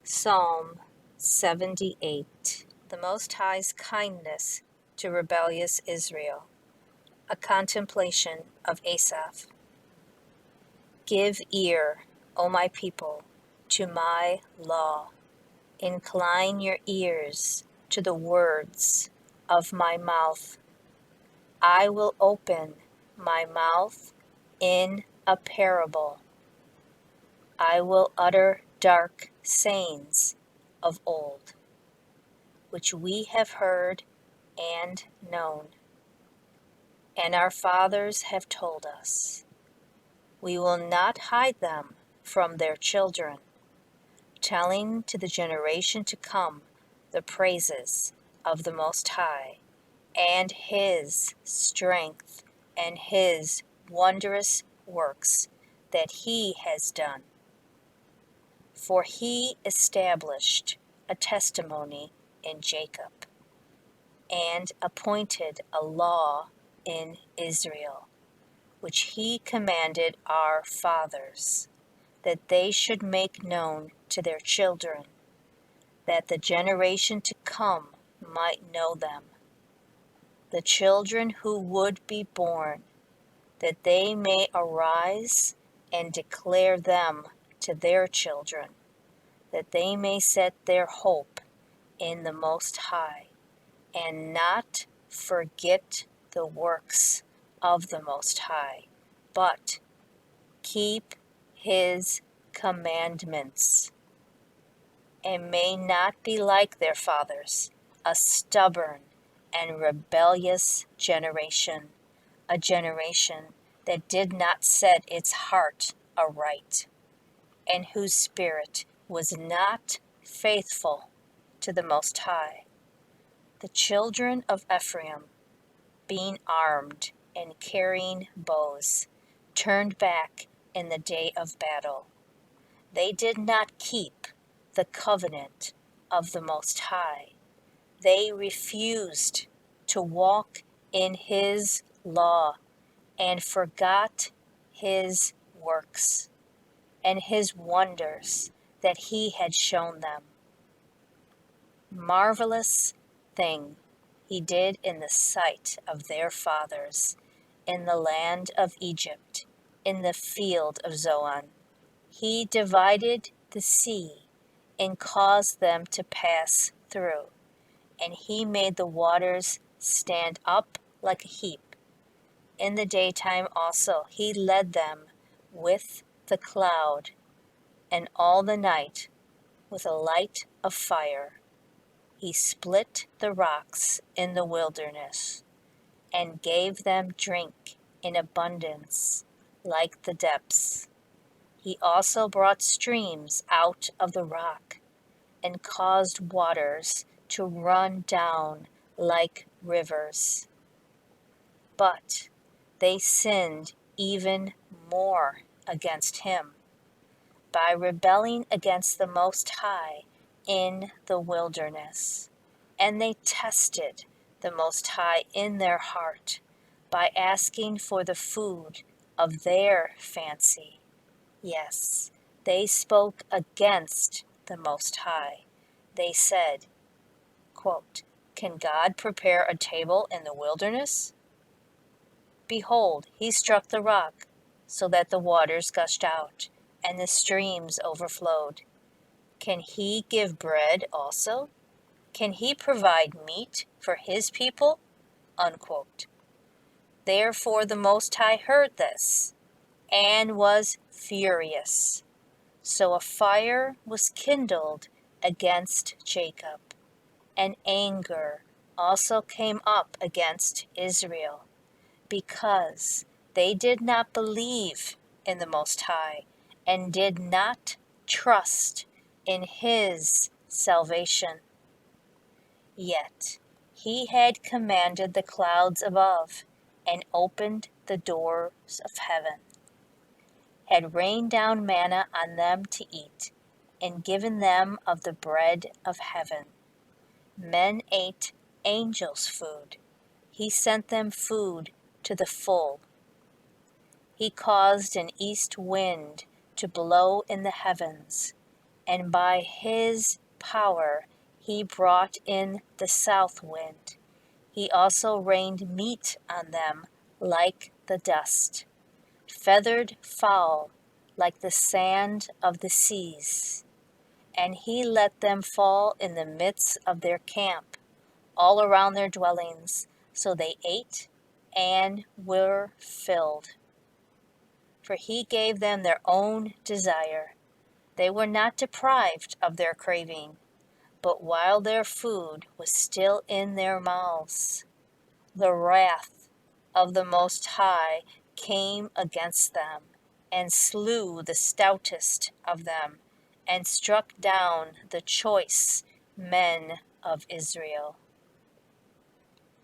Psalm 78. The Most High's kindness to rebellious Israel. A contemplation of Asaph. Give ear, O my people, to my law. Incline your ears to the words of my mouth. I will open my mouth in a parable. I will utter dark sayings of old, which we have heard and known, and our fathers have told us. We will not hide them from their children, telling to the generation to come the praises of the Most High, and His strength and His wondrous works that He has done. For He established a testimony in Jacob, and appointed a law in Israel, which He commanded our fathers, that they should make known to their children, that the generation to come might know them, the children who would be born, that they may arise and declare them to their children, that they may set their hope in the Most High, and not forget the works of the Most High, but keep His commandments, and may not be like their fathers, a stubborn and rebellious generation, a generation that did not set its heart aright, and whose spirit was not faithful to the Most High. The children of Ephraim, being armed and carrying bows, turned back in the day of battle. They did not keep the covenant of the Most High. They refused to walk in His law and forgot His works and His wonders that He had shown them. Marvelous thing He did in the sight of their fathers, in the land of Egypt, in the field of Zoan. He divided the sea and caused them to pass through, and He made the waters stand up like a heap. In the daytime also He led them with the cloud, and all the night with a light of fire. He split the rocks in the wilderness, and gave them drink in abundance, like the depths. He also brought streams out of the rock, and caused waters to run down like rivers. But they sinned even more against Him, by rebelling against the Most High in the wilderness. And they tested the Most High in their heart, by asking for the food of their fancy. Yes, they spoke against the Most High. They said, quote, "Can God prepare a table in the wilderness? Behold, He struck the rock, so that the waters gushed out, and the streams overflowed. Can He give bread also? Can He provide meat for His people?" Unquote. Therefore the Most High heard this, and was furious. So a fire was kindled against Jacob, and anger also came up against Israel, because they did not believe in the Most High, and did not trust in His salvation. Yet He had commanded the clouds above, and opened the doors of heaven, had rained down manna on them to eat, and given them of the bread of heaven. Men ate angels' food. He sent them food to the full. He caused an east wind to blow in the heavens, and by his power he brought in the south wind. He also rained meat on them like the dust, feathered fowl like the sand of the seas. And he let them fall in the midst of their camp, all around their dwellings. So they ate and were filled. For he gave them their own desire. They were not deprived of their craving, but while their food was still in their mouths, the wrath of the Most High came against them, and slew the stoutest of them, and struck down the choice men of Israel.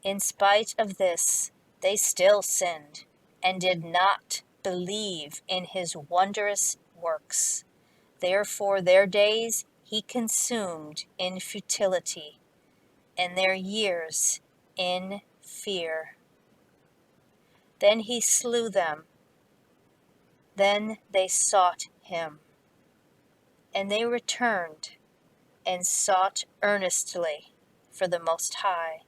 In spite of this, they still sinned, and did not believe in his wondrous works. Therefore their days he consumed in futility, and their years in fear. Then he slew them. Then they sought him. And they returned and sought earnestly for the Most High.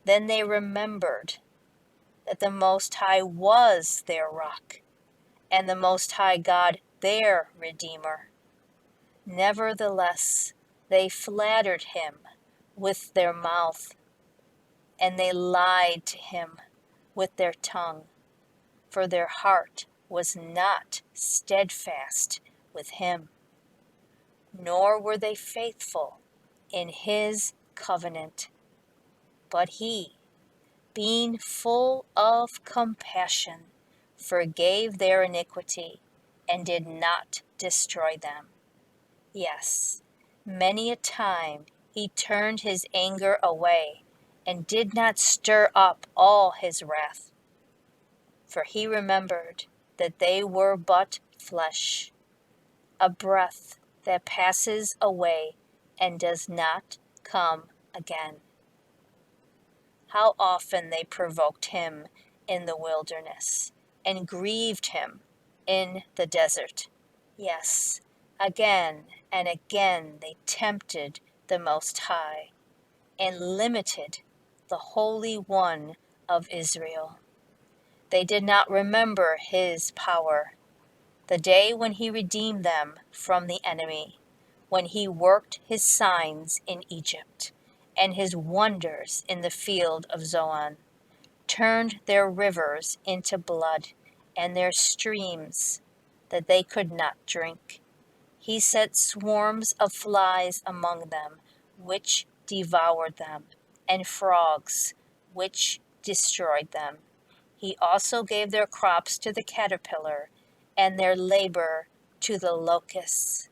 Then they remembered that the Most High was their rock, and the Most High God their Redeemer. Nevertheless, they flattered him with their mouth, and they lied to him with their tongue, for their heart was not steadfast with him, nor were they faithful in his covenant. But he, being full of compassion, forgave their iniquity, and did not destroy them. Yes, many a time he turned his anger away, and did not stir up all his wrath. For he remembered that they were but flesh, a breath that passes away and does not come again. How often they provoked him in the wilderness, and grieved him in the desert. Yes, again and again they tempted the Most High, and limited the Holy One of Israel. They did not remember his power, the day when he redeemed them from the enemy, when he worked his signs in Egypt, and his wonders in the field of Zoan, turned their rivers into blood, and their streams that they could not drink. He set swarms of flies among them, which devoured them, and frogs, which destroyed them. He also gave their crops to the caterpillar, and their labor to the locusts.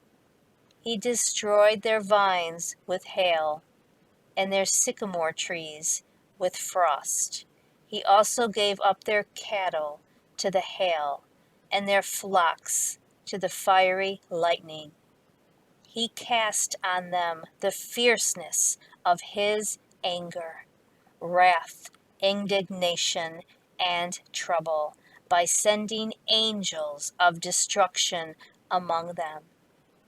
He destroyed their vines with hail, and their sycamore trees with frost. He also gave up their cattle to the hail, and their flocks to the fiery lightning. He cast on them the fierceness of his anger, wrath, indignation, and trouble, by sending angels of destruction among them.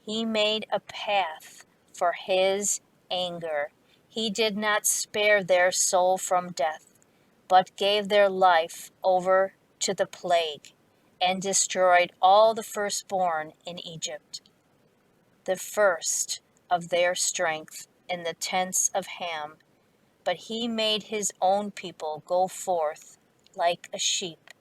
He made a path for his anger. He did not spare their soul from death, but gave their life over to the plague, and destroyed all the firstborn in Egypt, the first of their strength in the tents of Ham. But he made his own people go forth like a sheep,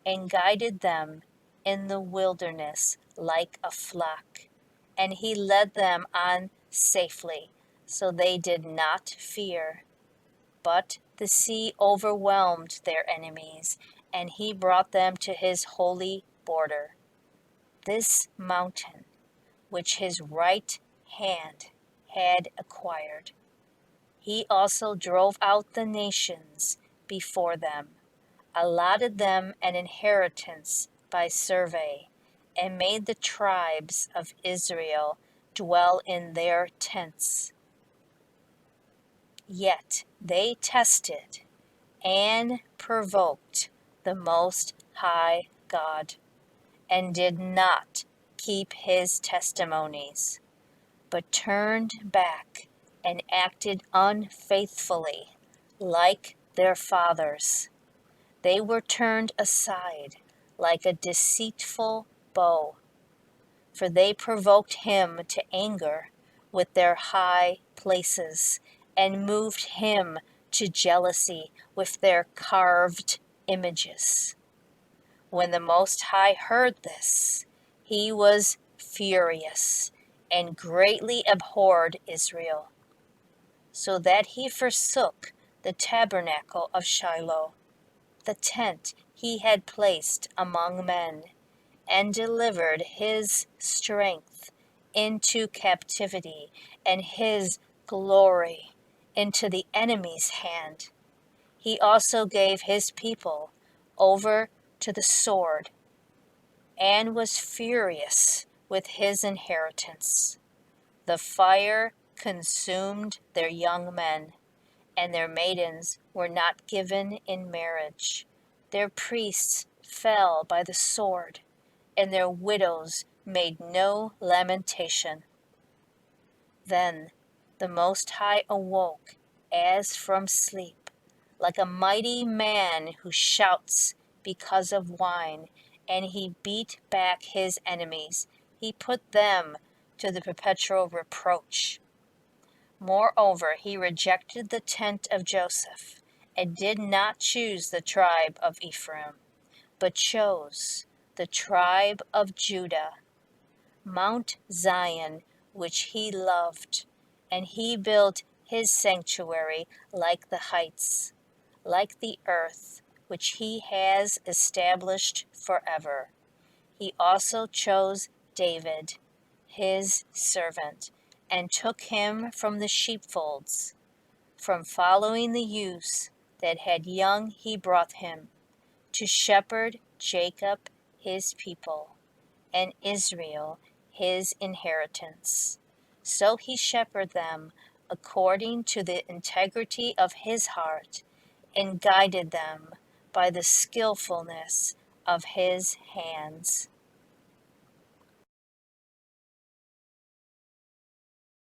and guided them in the wilderness like a flock. And he led them on safely, so they did not fear. But the sea overwhelmed their enemies, and he brought them to his holy border, this mountain which his right hand had acquired. He also drove out the nations before them, allotted them an inheritance by survey, and made the tribes of Israel dwell in their tents. Yet they tested and provoked the Most High God, and did not keep his testimonies, but turned back and acted unfaithfully, like their fathers. They were turned aside like a deceitful bow, for they provoked him to anger with their high places, and moved him to jealousy with their carved images. When the Most High heard this, he was furious and greatly abhorred Israel, so that he forsook the tabernacle of Shiloh, the tent he had placed among men, and delivered his strength into captivity and his glory into the enemy's hand. He also gave his people over to the sword and was furious with his inheritance. The fire consumed their young men, and their maidens were not given in marriage. Their priests fell by the sword, and their widows made no lamentation. Then the Most High awoke as from sleep, like a mighty man who shouts because of wine, and he beat back his enemies. He put them to the perpetual reproach. Moreover, he rejected the tent of Joseph, and did not choose the tribe of Ephraim, but chose the tribe of Judah, Mount Zion, which he loved, and he built his sanctuary like the heights, like the earth, which he has established forever. He also chose David, his servant, and took him from the sheepfolds. From following the ewes that had young he brought him, to shepherd Jacob his people, and Israel his inheritance. So he shepherded them according to the integrity of his heart, and guided them by the skillfulness of his hands.